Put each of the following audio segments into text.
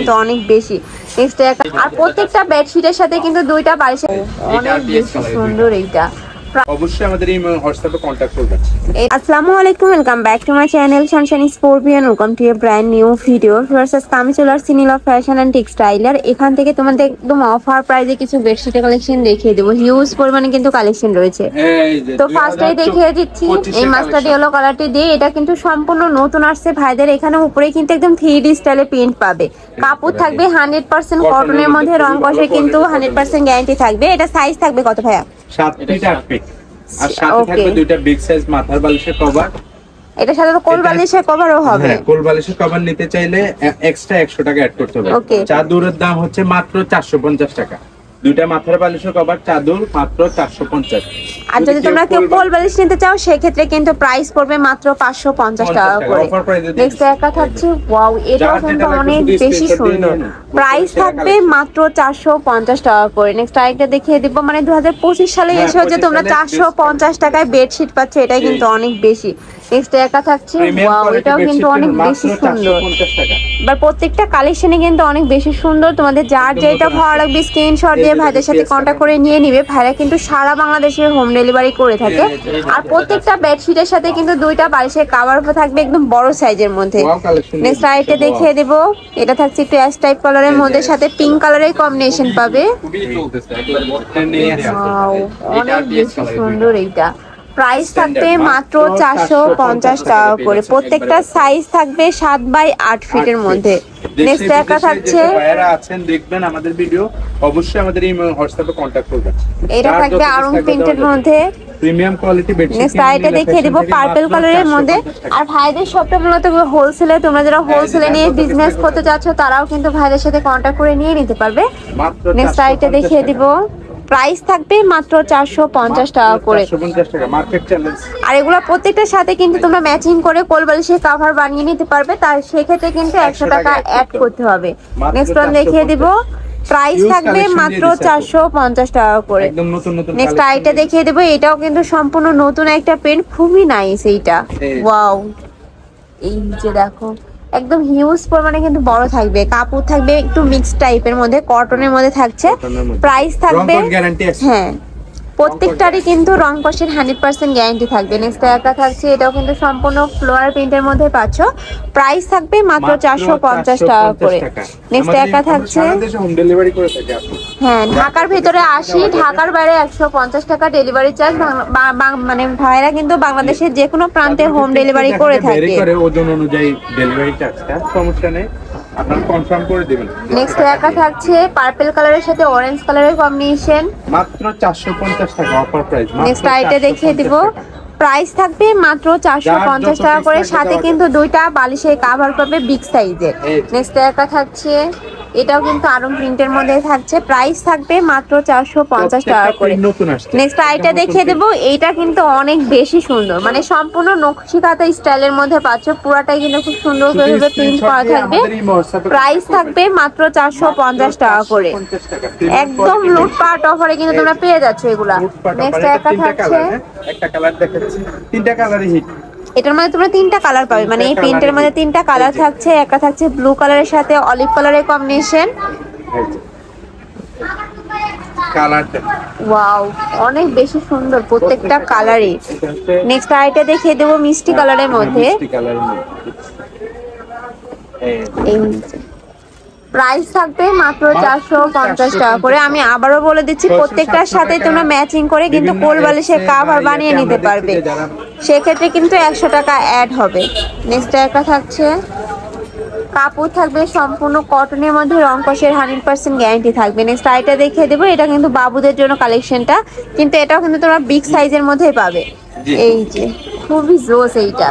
কিন্তু অনেক বেশি। নেক্সট আর প্রত্যেকটা বেডশিটের সাথে কিন্তু দুইটা বালিশ, অনেক বেশি সুন্দর এইটা। অবশ্যই আমাদের এই হোয়াটসঅ্যাপে কন্টাক্ট করবেন। আসসালামু আলাইকুম, welcome back to my channel Sunshine scorpion. Welcome to A brand new video. First আমি চলে আসছি নীলা ফ্যাশন অ্যান্ড টেক্সটাইলার। এখান থেকে তোমাদের একদম অফার প্রাইসে কিছু বেডশিটের কালেকশন দেখিয়ে দেবো। হিউজ পরিমাণে কিন্তু কালেকশন রয়েছে। তো ফার্স্টেই দেখিয়ে দিচ্ছি এই মাস্টার্ড ইয়েলো কালারটি দিয়ে। এটা কিন্তু সম্পূর্ণ নতুন আসছে ভাইদের। এখানে উপরে কিন্তু একদম 3D স্টাইলে প্রিন্ট পাবে। কাপড় থাকবে 100% কটনের মধ্যে, রং কষে কিন্তু 100% গ্যারান্টি থাকবে। এটা সাইজ থাকবে কত ভাইয়া? 7 ফিট 8 ফিট। আর সাথে থাকবে দুইটা বিগ সাইজ মাথার বালিশের কভার। এটা সাথে কোল বালিশের কভারও হবে। হ্যাঁ, কোল বালিশের কভার নিতে চাইলে এক্সট্রা 100 টাকা অ্যাড করতে হবে। চাদরের দাম হচ্ছে মাত্র 450 টাকা। দুইটা মাথার বালিশের কভার, চাদর মাত্র 450। আর যদি তোমরা কেউ কোল বালিশ নিতে চাও সেক্ষেত্রে কিন্তু প্রাইস পড়বে মাত্র 550 টাকা করে। নেক্সট একটা থাকছে, ওয়াও, এটাও কিন্তু অনেক বেশি সুন্দর। প্রাইস থাকবে মাত্র 450 টাকা করে। নেক্সট আরেকটা দেখিয়ে দিব, মানে 2025 সালে এসে যে তোমরা 450 টাকায় বেডশিট পাচ্ছ, এটাই কিন্তু অনেক বেশি। নেক্সট একটা থাকছে, ওয়াও, এটাও কিন্তু অনেক বেশি সুন্দর। এবার প্রত্যেকটা কালেকশনে কিন্তু অনেক বেশি সুন্দর। তোমাদের যার যেটা ভালো লাগবে স্ক্রিনশট দিয়ে ভাইদের সাথে কন্টাক্ট করে নিয়ে নিবে। ভাইরা কিন্তু সারা বাংলাদেশে হোম ডেলিভারি করে থাকে। আর প্রত্যেকটা বেডশিটের সাথে কিন্তু দুইটা বালিশের কভার থাকবে একদম বড় সাইজের মধ্যে। নেক্সট আইটেম দেখিয়ে দেব, এটা থাকছে একটু অ্যাশ টাইপ কালারের মধ্যে, সাথে পিঙ্ক কালারের কম্বিনেশন পাবে। অনেক বেশি সুন্দর এইটা। প্রাইস থাকবে মাত্র 450 টাকা করে। প্রত্যেকটা সাইজ থাকবে 7x8 ফিটের মধ্যে। নেক্সট একটা থাকছে, যারা আছেন দেখবেন আমাদের ভিডিও, অবশ্যই আমাদের এই হোয়াটসঅ্যাপে কন্টাক্ট করবেন। এটা থাকবে আরং প্রিন্টের মধ্যে, প্রিমিয়াম কোয়ালিটি বেডশিট। নেক্সট আইটা দেখিয়ে দেব পার্পল কালারের মধ্যে। আর ভাইদের সবটা মূলত হোলসেলে, তোমরা যারা হোলসেলে নিয়ে বিজনেস করতে চাচ্ছ তারাও কিন্তু ভাইদের সাথে কন্টাক্ট করে নিয়ে নিতে পারবে। নেক্সট আইটা দেখিয়ে দিব, প্রাইস থাকবে মাত্র 450 টাকা করে। আর এগুলো প্রত্যেকটার সাথে কিন্তু তোমরা ম্যাচিং করে কোল বালিশের কভার বানিয়ে নিতে পারবে। তার সেক্ষেত্রে কিন্তু 100 টাকা অ্যাড করতে হবে। নেক্সট ওয়ান দেখিয়ে দিব, প্রাইস থাকবে মাত্র 450 টাকা করে। নেক্সট আইটা দেখিয়ে দেবো, এটাও কিন্তু সম্পূর্ণ নতুন একটা প্রিন্ট, খুবই নাইস এইটা। ওয়াও, এই যে দেখো একদম হিউজ পরিমাণে কিন্তু বড় থাকবে। কাপড় থাকবে একটু মিক্স টাইপের মধ্যে, কটনের মধ্যে থাকছে। প্রাইস থাকবে, হ্যাঁ, প্রত্যেকটারই কিন্তু রং কষের 100% গ্যারান্টি থাকবে। নেক্সট একটা থাকছে, এটাও কিন্তু সম্পূর্ণ ফ্লোরাল প্রিন্টের মধ্যে পাচ্ছ। প্রাইস থাকবে মাত্র 450 টাকা করে। নেক্সট একটা থাকছে, হ্যাঁ, ঢাকার ভিতরে 80, ঢাকার বাইরে 150 টাকা ডেলিভারি চার্জ। মানে ভাইরা কিন্তু বাংলাদেশের যে কোনো প্রান্তে হোম ডেলিভারি করে থাকে। ওজন অনুযায়ী ডেলিভারি চার্জটা সমস্যা নেই, আপনারা কনফার্ম করে দিবেন। নেক্সট একটা থাকছে পার্পল কালারের সাথে অরেঞ্জ কালারের কম্বিনেশন, মাত্র 450 টাকা অফার প্রাইস। নেক্সট আইটা দেখিয়ে দিব, প্রাইস থাকবে মাত্র 450 টাকা করে। সাথে কিন্তু দুইটা বালিশের কভার পাবে বিগ সাইজের। নেক্সট একটা থাকছে, এটাও কিন্তু আরং প্রিন্টের মধ্যে থাকছে। প্রাইস থাকবে মাত্র 450 টাকা করে। নেক্সট আইটা দেখিয়ে দেবো, এইটা কিন্তু অনেক বেশি সুন্দর, মানে সম্পূর্ণ নকশিকাঁথা স্টাইলের মধ্যে পাচ্ছ। পুরাটাই কিন্তু খুব সুন্দর করে প্রিন্ট করা থাকবে। প্রাইস থাকবে মাত্র 450 টাকা করে। একদম লুটপাট অফারে কিন্তু তোমরা পেয়ে যাচ্ছ এগুলা। নেক্সট একটা থাকছে, একটা কালার দেখাচ্ছি, তিনটা কালারই হিট। এটার মধ্যে তোমরা 3টা কালার পাবে, মানে এই প্রিন্টের মধ্যে 3টা কালার থাকছে। একটা থাকছে ব্লু কালারের সাথে অলিভ কালারের কম্বিনেশন। ওয়াও, অনেক বেশি সুন্দর প্রত্যেকটা কালারই। নেক্সট আইটা দেখিয়ে দেবো মিষ্টি কালারের মধ্যে। এই প্রাইস থাকবে মাত্র 450 টাকা করে। আমি আবারও বলে দিচ্ছি, প্রত্যেকটার সাথে তোমরা ম্যাচিং করে কিন্তু কোল বালিশের কভার বানিয়ে নিতে পারবে। সেক্ষেত্রে কিন্তু 100 টাকা অ্যাড হবে। নেক্সট একটা থাকছে, কাপড় থাকবে সম্পূর্ণ কটনের মধ্যে, রং কষের 100% গ্যারান্টি থাকবে। নেক্সট আইটা দেখিয়ে দেবো, এটা কিন্তু বাবুদের জন্য কালেকশনটা, কিন্তু এটাও কিন্তু তোমরা বিগ সাইজের মধ্যেই পাবে। এই যে খুবই জোস এইটা।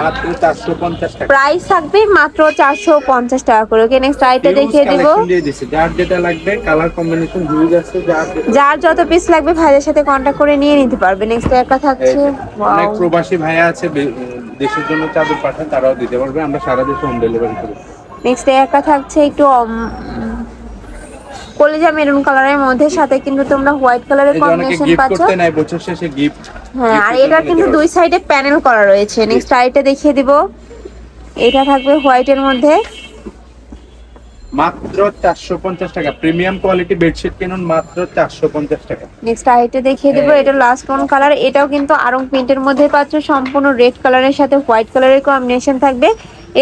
প্রাইস থাকবে মাত্র 450 টাকা করে। ওকে, নেক্সট আইটা দেখিয়ে দিব, যার যেটা লাগবে কালার কম্বিনেশন হিউজ আছে, যার যত পিস লাগবে ভাইদের সাথে কন্টাক্ট করে নিয়ে নিতে পারবে। নেক্সট একটা থাকছে, অনেক প্রবাসী ভাইয়া আছে দেশের জন্য চাদর পাঠান, তারাও দিতে পারবে, আমরা সারা দেশে হোম ডেলিভারি করি। নেক্সট একটা থাকছে একটু কলিজা মেরুন কালারের মধ্যে, সাথে কিন্তু তোমরা হোয়াইট কালারের কম্বিনেশন পাচ্ছ। হ্যাঁ, আর এটা কিন্তু দুই সাইডে প্যানেল করা রয়েছে। নেক্সট আইটা দেখিয়ে দিব, এটা থাকবে হোয়াইটের মধ্যে। মাত্র 450 টাকা। প্রিমিয়াম কোয়ালিটি বেডশিট কিনুন মাত্র 450 টাকা। নেক্সট আইটা দেখিয়ে দেবো, এটা লাস্ট ওয়ান কালার, এটাও কিন্তু আরং প্রিন্টের মধ্যে পাচ্ছ, সম্পূর্ণ রেড কালারের সাথে হোয়াইট কালারের কম্বিনেশন থাকবে।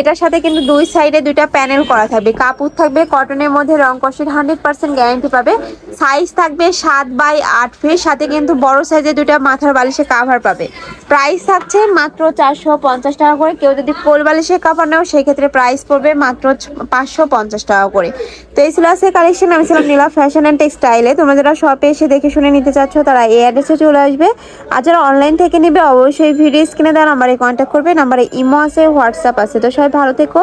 এটার সাথে কিন্তু দুই সাইডে দুইটা প্যানেল করা থাকবে, কাপড় থাকবে কটনের মধ্যে, রং কষের 100% গ্যারান্টি পাবে। সাইজ থাকবে 7x8 ফিট, সাথে কিন্তু বড় সাইজে দুইটা মাথার বালিশে কাভার পাবে। প্রাইস থাকছে মাত্র 450 টাকা করে। কেউ যদি কোল বালিশে কাভার নাও সেক্ষেত্রে প্রাইস পড়বে মাত্র 550 টাকা করে। তো এই ছিল আজকের কালেকশন। আমি ছিলাম নীলা ফ্যাশন অ্যান্ড টেক্সটাইলে। তোমরা যারা শপে এসে দেখে শুনে নিতে চাচ্ছ তারা এই অ্যাড্রেসে চলে আসবে, আর যারা অনলাইন থেকে নেবে অবশ্যই ভিডিও স্ক্রিনে দেওয়া নাম্বারে কন্ট্যাক্ট করবে। নাম্বারে ইমো আছে, হোয়াটসঅ্যাপ আছে। তো সবাই ভালো থেকো,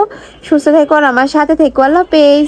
সুস্থ থেকো, আর আমার সাথে থেকো। আল্লাহ হাফেজ।